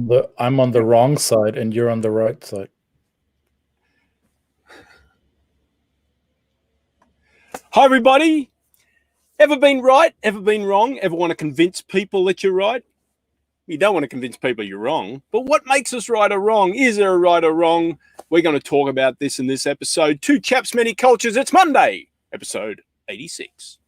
I'm on the wrong side and you're on the right side. Hi, everybody. Ever been right? Ever been wrong? Ever want to convince people that you're right? You don't want to convince people you're wrong. But what makes us right or wrong? Is there a right or wrong? We're going to talk about this in this episode. Two Chaps, Many Cultures. It's Monday, episode 86.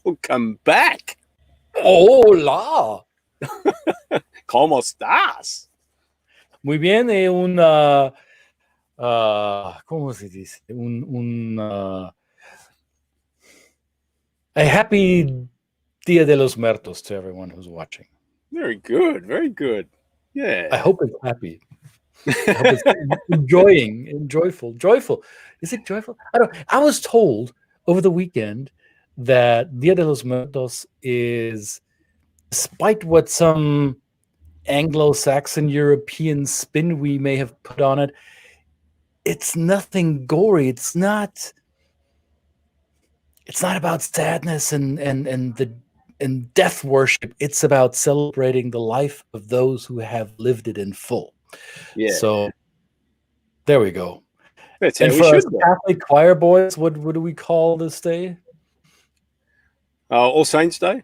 Welcome back. Hola. ¿Cómo estás? Muy bien, ¿cómo se dice? A happy Dia de los Muertos to everyone who's watching. Very good, very good. Yeah. I hope it's happy. I hope it's joyful. Is it joyful? I was told over the weekend that Dia de los Muertos is, despite what some Anglo-Saxon European spin we may have put on it, it's nothing gory. It's not about sadness and death worship. It's about celebrating the life of those who have lived it in full. Yeah. So there we go. That's and how for we us should Catholic choir boys, what do we call this day? All Saints Day.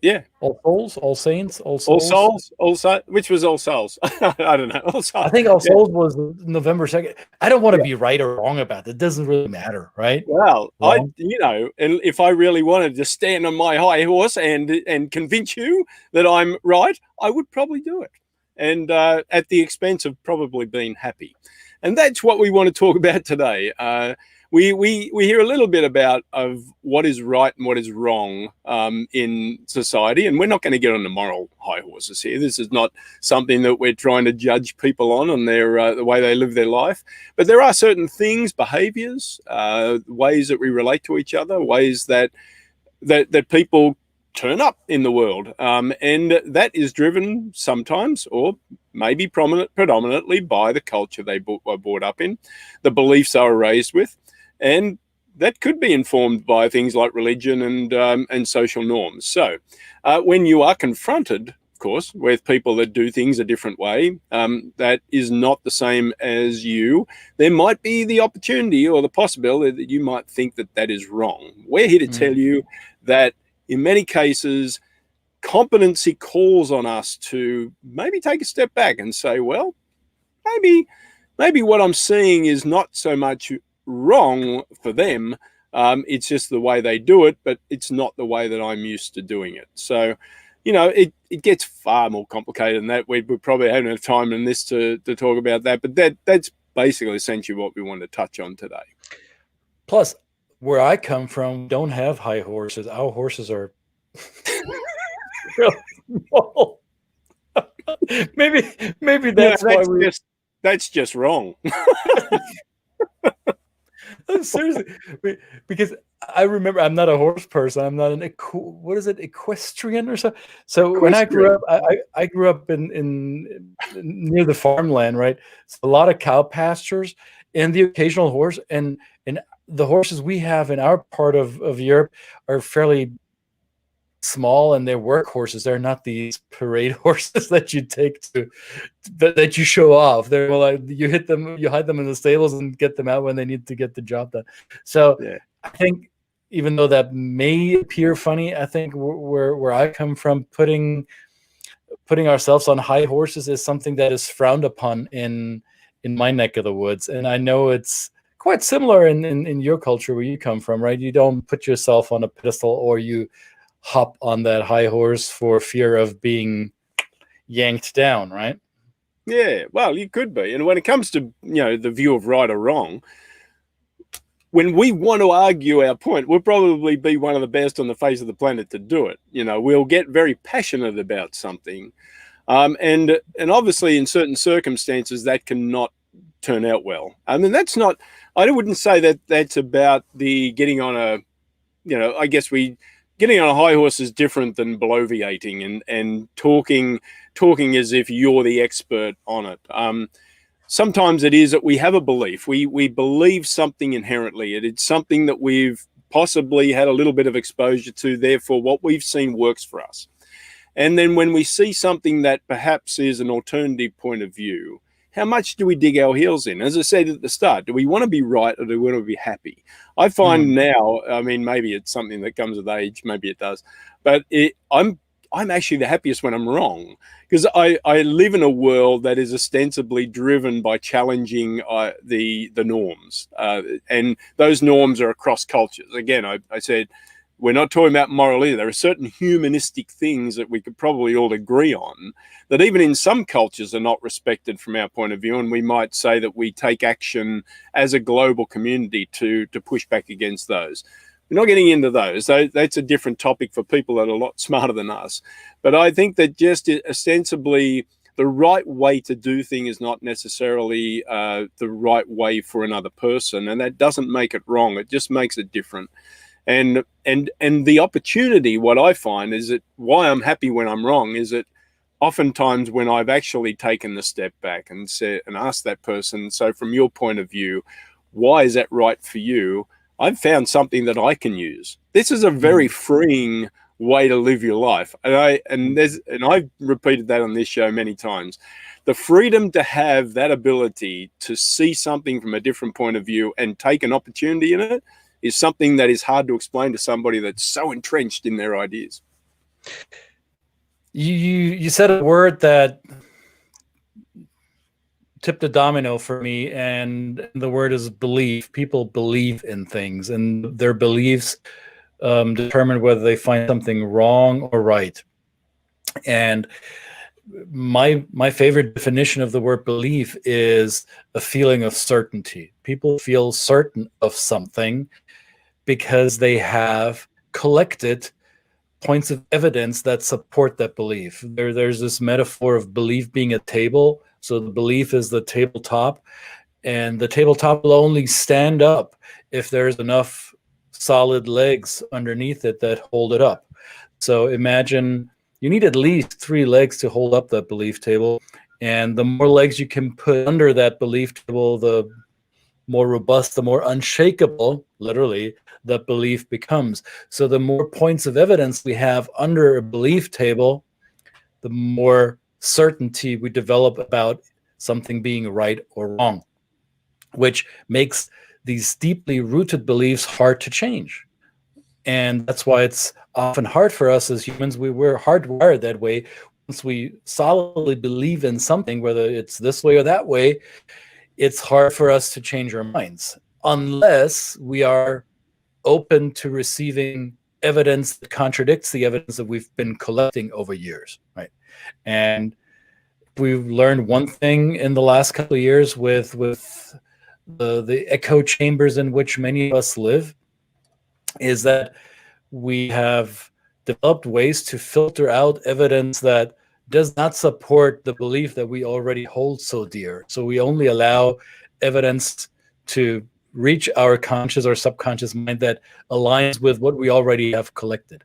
Yeah. All Souls, All Saints, All Souls. All Souls, which was All Souls. I don't know. All Souls. I think All Souls was November 2nd. I don't want to be right or wrong about it. It doesn't really matter, right? Well, and if I really wanted to stand on my high horse and convince you that I'm right, I would probably do it. And at the expense of probably being happy. And that's what we want to talk about today. We hear a little bit about of what is right and what is wrong in society, and we're not going to get on the moral high horses here. This is not something that we're trying to judge people on their the way they live their life. But there are certain things, behaviours, ways that we relate to each other, ways that people turn up in the world, and that is driven sometimes, or maybe predominantly, by the culture they were brought up in, the beliefs they were raised with. And that could be informed by things like religion and social norms. So when you are confronted, of course, with people that do things a different way, that is not the same as you, there might be the opportunity or the possibility that you might think that that is wrong. We're here to tell you that in many cases, competency calls on us to maybe take a step back and say, well, maybe what I'm seeing is not so much wrong for them. It's just the way they do it, but it's not the way that I'm used to doing it. So, it gets far more complicated than that. We probably haven't enough time in this to talk about that, but that's basically essentially what we want to touch on today. Plus, where I come from, we don't have high horses. Our horses are really small. maybe that's why that's just wrong. Seriously, because I remember I'm not a horse person. I'm not an equestrian or so. So when I grew up, I grew up in near the farmland, right? So a lot of cow pastures and the occasional horse, and the horses we have in our part of Europe are fairly small, and they're work horses. They're not these parade horses that you take that you show off. They're like you hide them in the stables and get them out when they need to get the job done. So yeah. I think even though that may appear funny, I think where I come from, putting ourselves on high horses is something that is frowned upon in my neck of the woods. And I know it's quite similar in your culture where you come from, right? You don't put yourself on a pedestal, or you hop on that high horse for fear of being yanked down, right? Yeah, well, you could be. And when it comes to, the view of right or wrong, when we want to argue our point, we'll probably be one of the best on the face of the planet to do it. We'll get very passionate about something. And obviously in certain circumstances that cannot turn out well. I mean, that's not, I wouldn't say that that's about the getting on a, I guess getting on a high horse is different than bloviating and talking as if you're the expert on it. Sometimes it is that we have a belief. We believe something inherently. It's something that we've possibly had a little bit of exposure to. Therefore, what we've seen works for us. And then when we see something that perhaps is an alternative point of view, how much do we dig our heels in? As I said at the start, do we want to be right or do we want to be happy? I find now, I mean, maybe it's something that comes with age, maybe it does, but I'm actually the happiest when I'm wrong, because I live in a world that is ostensibly driven by challenging the norms, and those norms are across cultures. Again, I said, we're not talking about moral either. There are certain humanistic things that we could probably all agree on that even in some cultures are not respected from our point of view. And we might say that we take action as a global community to push back against those. We're not getting into those. That's a different topic for people that are a lot smarter than us. But I think that just ostensibly the right way to do things is not necessarily the right way for another person. And that doesn't make it wrong. It just makes it different. And the opportunity, what I find is that why I'm happy when I'm wrong is that oftentimes when I've actually taken the step back and said and asked that person, so from your point of view, why is that right for you? I've found something that I can use. This is a very freeing way to live your life. And I've repeated that on this show many times. The freedom to have that ability to see something from a different point of view and take an opportunity in it is something that is hard to explain to somebody that's so entrenched in their ideas. You said a word that tipped a domino for me, and the word is belief. People believe in things, and their beliefs determine whether they find something wrong or right. And my favorite definition of the word belief is a feeling of certainty. People feel certain of something because they have collected points of evidence that support that belief. There's this metaphor of belief being a table. So the belief is the tabletop, and the tabletop will only stand up if there's enough solid legs underneath it that hold it up. So imagine you need at least 3 legs to hold up that belief table. And the more legs you can put under that belief table, the more robust, the more unshakable, literally, that belief becomes. So the more points of evidence we have under a belief table, the more certainty we develop about something being right or wrong, which makes these deeply rooted beliefs hard to change. And that's why it's often hard for us as humans. We're hardwired that way. Once we solidly believe in something, whether it's this way or that way, it's hard for us to change our minds unless we are open to receiving evidence that contradicts the evidence that we've been collecting over years, right? And we've learned one thing in the last couple of years with the echo chambers in which many of us live is that we have developed ways to filter out evidence that does not support the belief that we already hold so dear. So we only allow evidence to reach our conscious or subconscious mind that aligns with what we already have collected.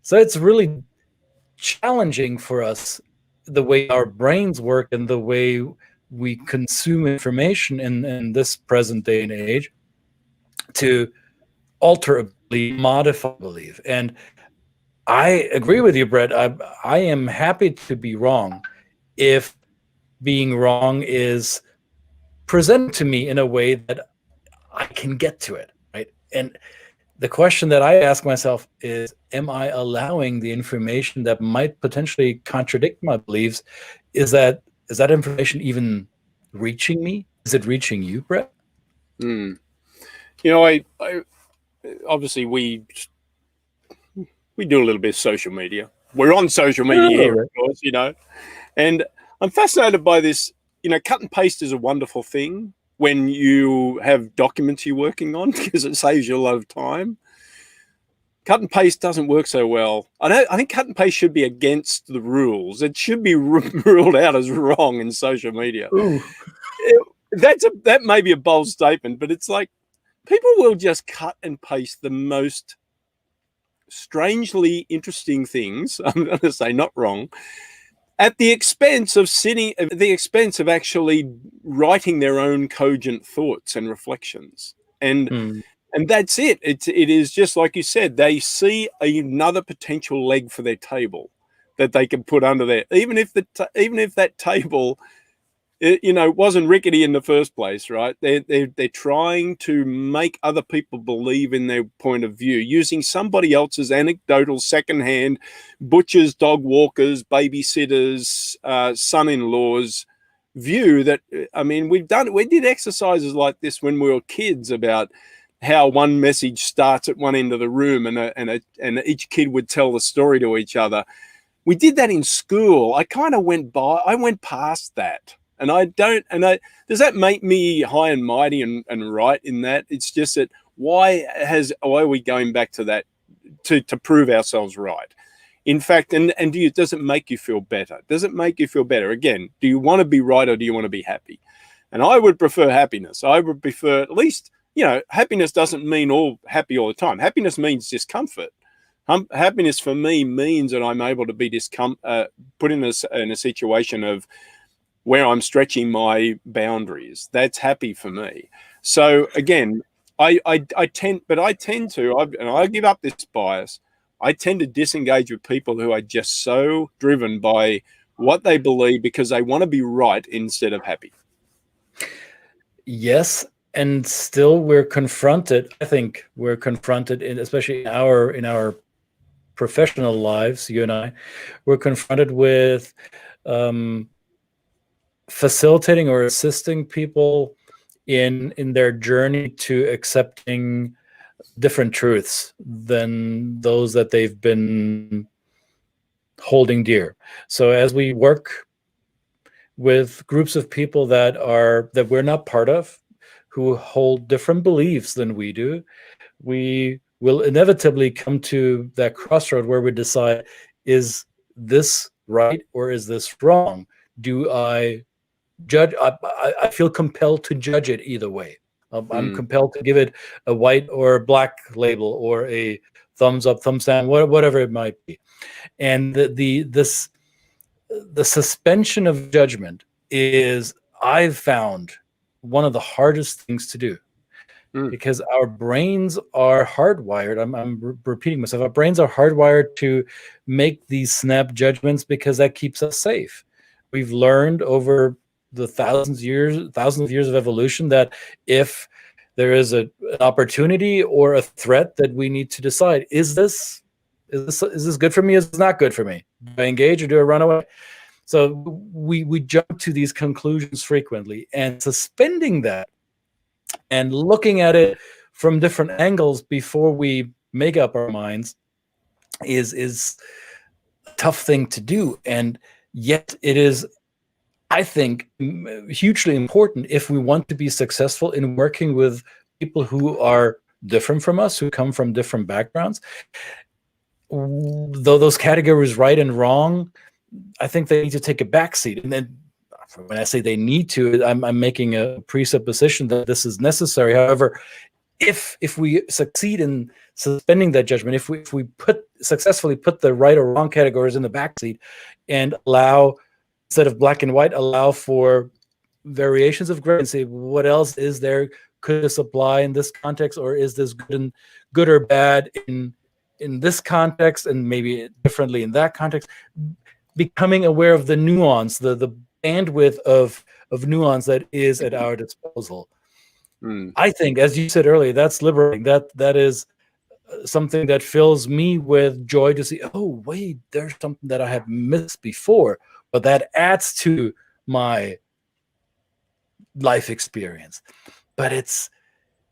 So it's really challenging for us, the way our brains work and the way we consume information in this present day and age, to alter a belief, modify a belief. And I agree with you, Brett. I am happy to be wrong if being wrong is presented to me in a way that I can get to it, right? And the question that I ask myself is, am I allowing the information that might potentially contradict my beliefs? Is that information even reaching me? Is it reaching you, Brett? You know, I obviously we do a little bit of social media. We're on social media here, of course, you know, and I'm fascinated by this. You know, cut and paste is a wonderful thing when you have documents you're working on because it saves you a lot of time. cut and paste doesn't work so well. I think cut and paste should be against the rules. It should be ruled out as wrong in social media. Ooh. That may be a bold statement, but it's like people will just cut and paste the most strangely interesting things. I'm going to say not wrong, at the expense of actually writing their own cogent thoughts and reflections. And that's it. It is just like you said, they see another potential leg for their table that they can put under there, even if that table, wasn't rickety in the first place, right? They're trying to make other people believe in their point of view using somebody else's anecdotal, secondhand, butchers, dog walkers, babysitters, son-in-laws view. That, I mean, we did exercises like this when we were kids about how one message starts at one end of the room, and each kid would tell the story to each other. We did that in school. I went past that. And does that make me high and mighty and right in that? It's just that why are we going back to that to prove ourselves right? In fact, does it make you feel better? Does it make you feel better? Again, do you want to be right or do you want to be happy? And I would prefer happiness. I would prefer, at least, happiness doesn't mean all happy all the time. Happiness means discomfort. Happiness for me means that I'm able to be put in a situation of where I'm stretching my boundaries. That's happy for me. So again, I tend to, and I give up this bias, I tend to disengage with people who are just so driven by what they believe because they want to be right instead of happy. Yes, and still we're confronted, I think we're confronted, especially in our professional lives, you and I, we're confronted with facilitating or assisting people in their journey to accepting different truths than those that they've been holding dear. So as we work with groups of people that we're not part of, who hold different beliefs than we do, we will inevitably come to that crossroad where we decide, is this right or is this wrong? Do I judge? I feel compelled to judge it either way. I'm compelled to give it a white or black label or a thumbs up, thumbs down, whatever it might be. And the suspension of judgment is, I've found, one of the hardest things to do, because our brains are hardwired. I'm repeating myself. Our brains are hardwired to make these snap judgments because that keeps us safe. We've learned over the thousands of years of evolution that if there is an opportunity or a threat, that we need to decide, is this good for me? Is this not good for me? Do I engage or do I run away? So we jump to these conclusions frequently, and suspending that and looking at it from different angles before we make up our minds is a tough thing to do. And yet it is, I think, hugely important if we want to be successful in working with people who are different from us, who come from different backgrounds. Though those categories, right and wrong, I think they need to take a backseat. And then when I say they need to, I'm making a presupposition that this is necessary. However, if we succeed in suspending that judgment, if we successfully put the right or wrong categories in the backseat and allow, instead of black and white, allow for variations of gray and say, what else is there? Could this apply in this context, or is this good or bad in this context, and maybe differently in that context? Becoming aware of the nuance, the bandwidth of nuance that is at our disposal. I think, as you said earlier, that's liberating. That is something that fills me with joy to see, oh, wait, there's something that I have missed before, but that adds to my life experience. But it's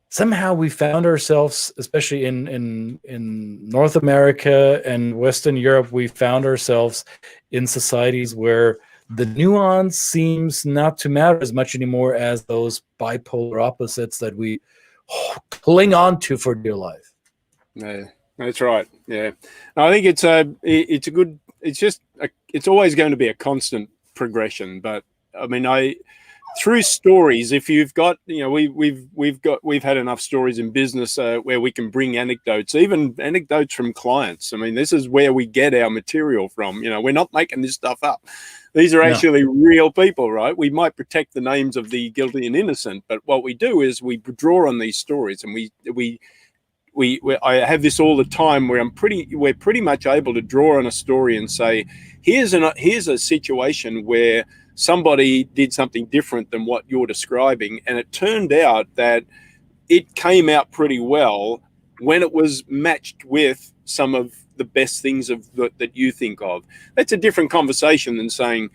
somehow we found ourselves, especially in North America and Western Europe, we found ourselves in societies where the nuance seems not to matter as much anymore as those bipolar opposites that we cling on to for dear life. Yeah. That's right. Yeah, I think it's a good. It's always going to be a constant progression. But I mean, through stories, if you've got, we've had enough stories in business where we can bring anecdotes, even anecdotes from clients. I mean, this is where we get our material from. We're not making this stuff up. These are actually real people, right? We might protect the names of the guilty and innocent, but what we do is we draw on these stories, and I have this all the time where we're pretty much able to draw on a story and say, here's a situation where somebody did something different than what you're describing, and it turned out that it came out pretty well when it was matched with some of the best things that you think of. That's a different conversation than saying,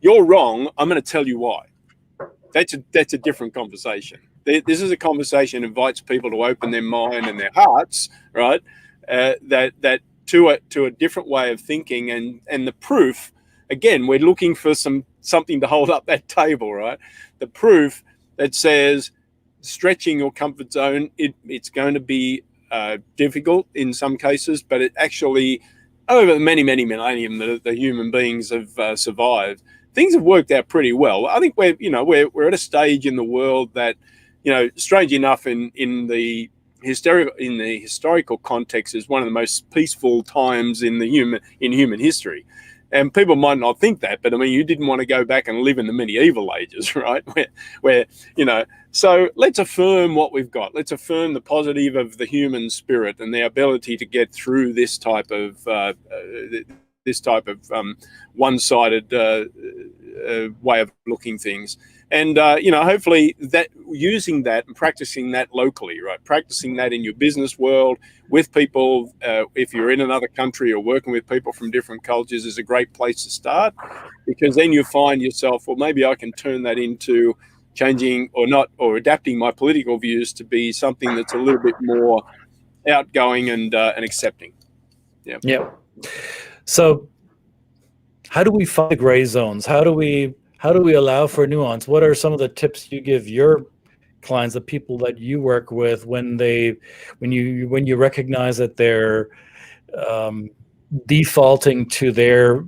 you're wrong, I'm going to tell you why. That's a different conversation. This is a conversation that invites people to open their mind and their hearts, right? That to a different way of thinking, and the proof. Again, we're looking for something to hold up that table, right? The proof that says stretching your comfort zone. It's going to be difficult in some cases, but it actually, over many millennium that the human beings have survived, things have worked out pretty well. I think we're at a stage in the world that, strange enough, in the historical context, is one of the most peaceful times in human history. And people might not think that, but I mean, you didn't want to go back and live in the medieval ages, right? Where so let's affirm what we've got. Let's affirm the positive of the human spirit and the ability to get through this type of one-sided way of looking things. And, hopefully that using that and practicing that locally, right? Practicing that in your business world with people, if you're in another country or working with people from different cultures, is a great place to start, because then you find yourself, well, maybe I can turn that into changing or adapting my political views to be something that's a little bit more outgoing and accepting. Yeah. Yeah. So how do we find the gray zones? How do we allow for nuance? What are some of the tips you give your clients, the people that you work with, when you recognize that they're defaulting to their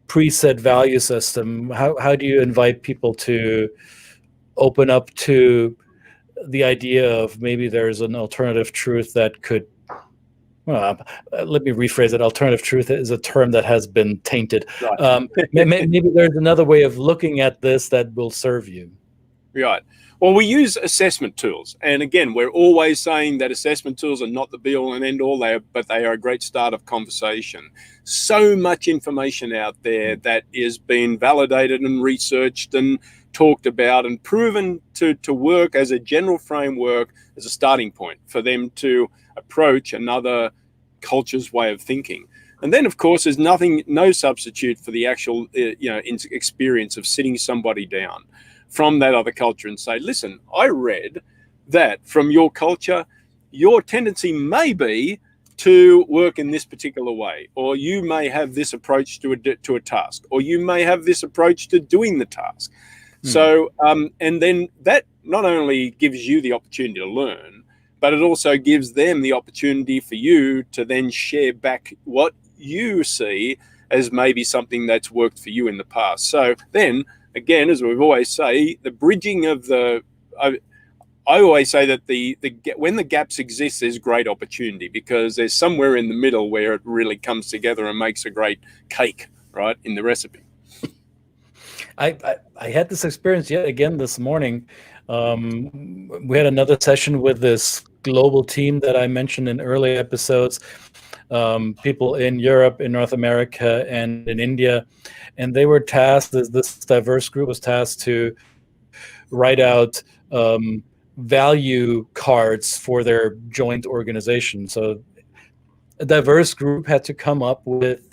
preset value system? How do you invite people to open up to the idea of maybe there's an alternative truth that could, let me rephrase it. Alternative truth is a term that has been tainted. Right. Maybe there's another way of looking at this that will serve you. Right. Well, we use assessment tools. And again, we're always saying that assessment tools are not the be-all and end-all, but they are a great start of conversation. So much information out there that is being validated and researched and talked about and proven to work as a general framework, as a starting point for them to approach another culture's way of thinking. And then, of course, there's no substitute for the actual experience of sitting somebody down from that other culture and say, listen, I read that from your culture, your tendency may be to work in this particular way, or you may have this approach to a task, or you may have this approach to doing the task. So, and then that not only gives you the opportunity to learn, but it also gives them the opportunity for you to then share back what you see as maybe something that's worked for you in the past. So then, again, as we've always say, the bridging of I always say that when the gaps exist, there's great opportunity, because there's somewhere in the middle where it really comes together and makes a great cake, right, in the recipe. I had this experience yet again this morning. We had another session with this global team that I mentioned in early episodes, people in Europe, in North America, and in India. And they were tasked, this diverse group was tasked to write out value cards for their joint organization. So a diverse group had to come up with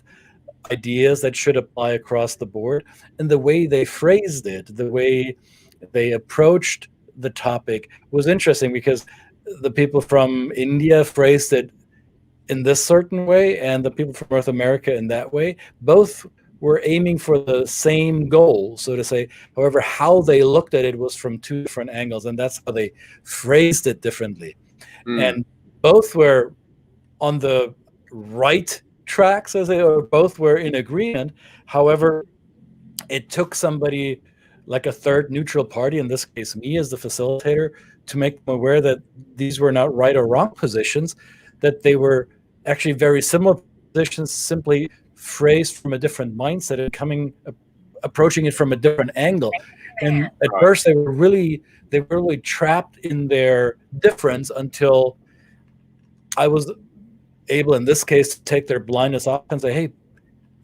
ideas that should apply across the board. And the way they phrased it, the way they approached the topic was interesting, because the people from India phrased it in this certain way, and the people from North America in that way. Both were aiming for the same goal, so to say. However, how they looked at it was from two different angles, and that's how they phrased it differently. And both were on the right tracks, as they or both were in agreement. However, it took somebody like a third neutral party, in this case me as the facilitator, to make them aware that these were not right or wrong positions, that they were actually very similar positions, simply phrased from a different mindset and approaching it from a different angle. And at Right. first they were really trapped in their difference until I was able, in this case, to take their blindness off and say, hey,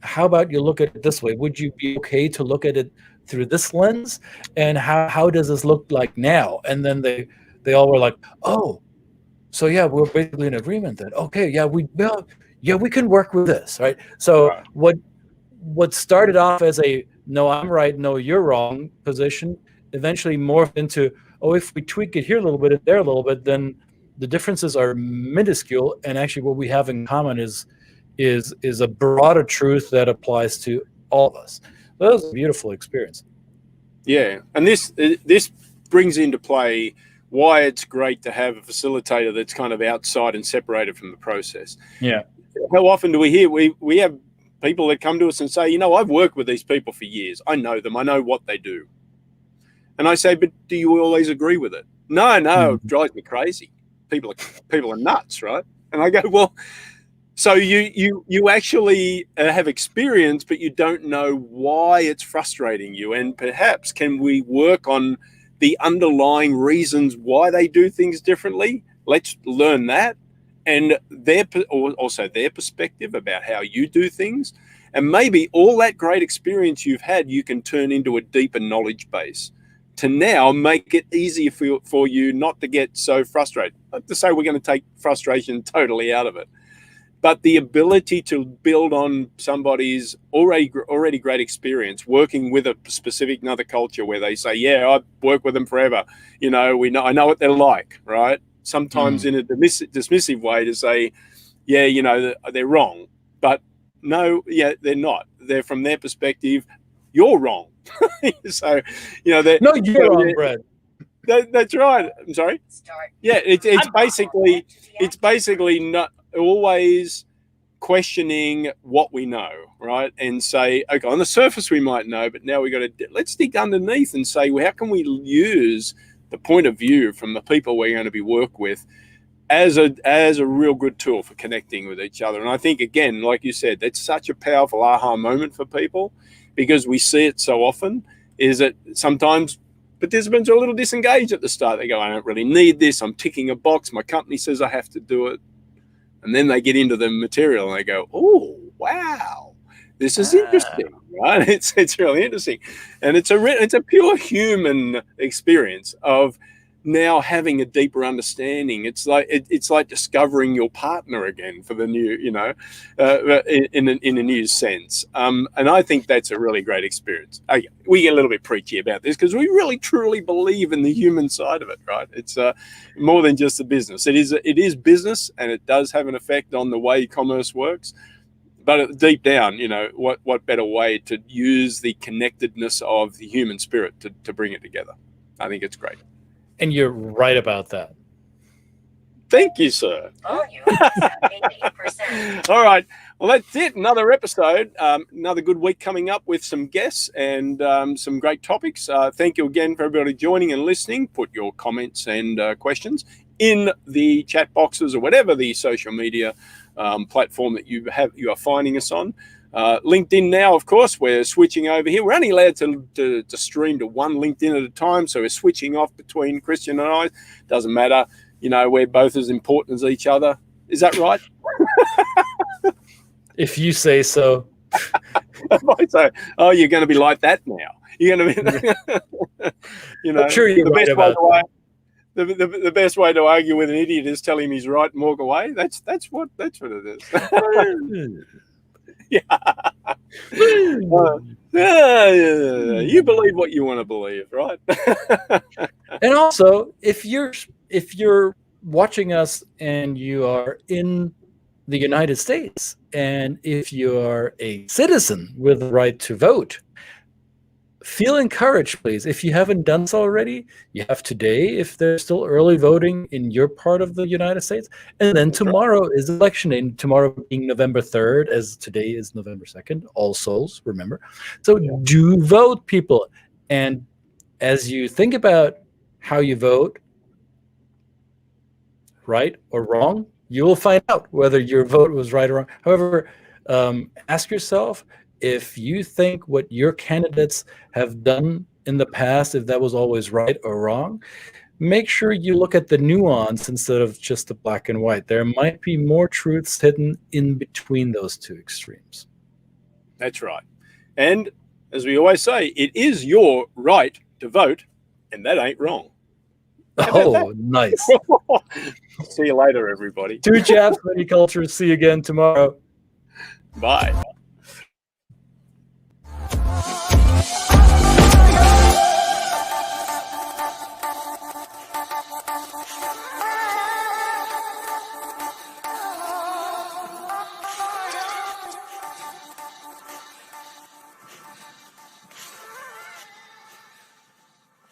how about you look at it this way? Would you be okay to look at it through this lens? And how does this look like now? And then they all were like, oh, so yeah, we're basically in agreement then. Okay, yeah, we can work with this, right? So Right. what started off as a no, I'm right, no, you're wrong position eventually morphed into, oh, if we tweak it here a little bit and there a little bit, then the differences are minuscule, and actually what we have in common is a broader truth that applies to all of us. So that was a beautiful experience. Yeah, and this brings into play why it's great to have a facilitator that's kind of outside and separated from the process. Yeah. How often do we hear we have people that come to us and say, you know, I've worked with these people for years. I know them. I know what they do. And I say, but do you always agree with it? No, it drives me crazy. People are nuts, right? And I go, well, so you actually have experience, but you don't know why it's frustrating you. And perhaps can we work on the underlying reasons why they do things differently? Let's learn that, and also their perspective about how you do things. And maybe all that great experience you've had, you can turn into a deeper knowledge base to now make it easier for you not to get so frustrated. Not to say we're going to take frustration totally out of it, but the ability to build on somebody's already great experience working with a specific another culture where they say, yeah, I've worked with them forever. You know, I know what they're like, right? Sometimes in a dismissive way to say, yeah, you know, they're wrong. But no, yeah, they're not. They're from their perspective, you're wrong. So, you know, no, you're wrong, Brad. That's right. I'm sorry. Yeah, it's basically not always questioning what we know, right? And say, okay, on the surface we might know, but now let's dig underneath and say, well, how can we use the point of view from the people we're going to be work with as a real good tool for connecting with each other? And I think, again, like you said, that's such a powerful aha moment for people, because we see it so often, is that sometimes participants are a little disengaged at the start. They go, I don't really need this. I'm ticking a box. My company says I have to do it. And then they get into the material and they go, oh, wow, this is interesting, right? It's really interesting. And it's a pure human experience of now having a deeper understanding. It's like discovering your partner again for the new, you know, in a new sense. And I think that's a really great experience. We get a little bit preachy about this because we really truly believe in the human side of it, right? It's more than just the business. It is business, and it does have an effect on the way commerce works. But deep down, you know, what better way to use the connectedness of the human spirit to bring it together? I think it's great. And you're right about that. Thank you, sir. All right. Well, that's it. Another episode. Another good week coming up with some guests and some great topics. Thank you again for everybody joining and listening. Put your comments and questions in the chat boxes or whatever the social media platform that you are finding us on. LinkedIn now, of course, we're switching over here. We're only allowed to stream to one LinkedIn at a time, so we're switching off between Christian and I. Doesn't matter, you know, we're both as important as each other. Is that right? If you say so. So, oh, you're going to be like that now. You're going to be, you know, I'm sure you're right about that. The best way to argue with an idiot is tell him he's right and walk away. That's what it is. You believe what you want to believe, right? And also, if you're watching us and you are in the United States, and if you are a citizen with the right to vote, feel encouraged, please. If you haven't done so already, you have today, if there's still early voting in your part of the United States. And then tomorrow is election day, tomorrow being November 3rd, as today is November 2nd, All Souls, remember. So do vote, people. And as you think about how you vote, right or wrong, you will find out whether your vote was right or wrong. However, ask yourself if you think what your candidates have done in the past, if that was always right or wrong. Make sure you look at the nuance instead of just the black and white. There might be more truths hidden in between those two extremes. That's right. And as we always say, it is your right to vote, and that ain't wrong. Oh, nice. See you later, everybody. Two Chaps, Many Cultures. See you again tomorrow. Bye.